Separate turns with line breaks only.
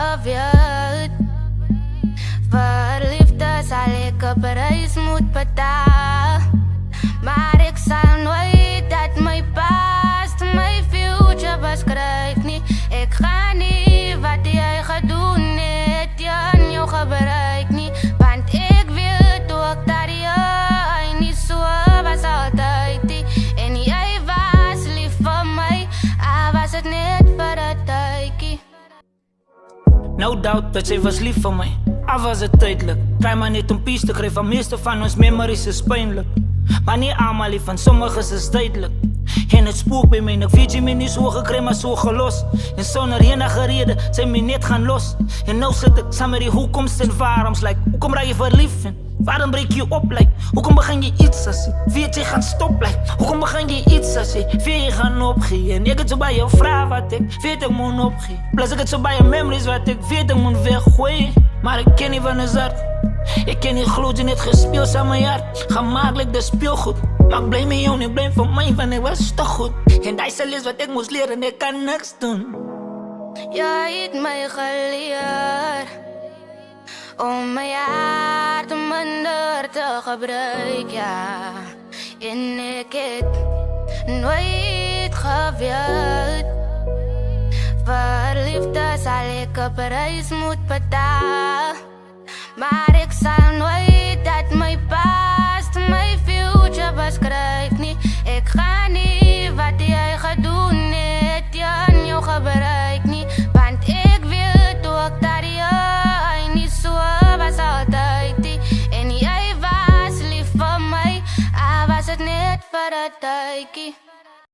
geweet. Vir liefde sal ek 'n prys moet betaal, maar ek sal nooit dat my past my future beskryf nie. Ek gaan nie wat jy gedoen het aan jou gebruik nie, want ek weet ook dat jy nie so was altyd nie. En jy was lief vir my, was het net vir 'n tydjie.
No doubt dat sy was lief vir my, was het tydelik. Try maar net om peace te kry, van meeste van ons memories is pynlik. Maar nie almal lief, van sommiges is duidelik. En het spook by my, ek weet jy my nie so gekry, maar so gelos. En sonder enige rede, sy my net gaan los. En nou sit ek saam met die hoekoms en waaroms, like, hoekom raak jy verlief en waarom breek jy op, like, hoekom begin jy iets as jy weet jy gaan stop, like, hoekom begin jy iets as jy weet jy gaan opgee. En ek het so baie vrae wat ek weet ek moet opgee, plus ek het so baie memories wat ek weet ek moet weggooi. Maar ek ken nie van ons hart, ek ken nie glo jy net gespeel saam my hart, gemaaklik dis speelgoed. Maar ek blame jou nie, blame vir my, want ek was te goed. En die sal is wat ek moes leer en ek kan niks doen.
Jy het my geleer om my hart minder te gebruik, ja. En ek het nooit geweet, vir liefde sal ek 'n prys moet betaal, maar ek sal nooit dat my past my future beskryf nie. Ek gaan nie wat jy gedoen het aan jou gebruik nie, want ek weet ook dat jy nie so was altyd nie. En jy was lief vir my, was het net vir 'n tydjie.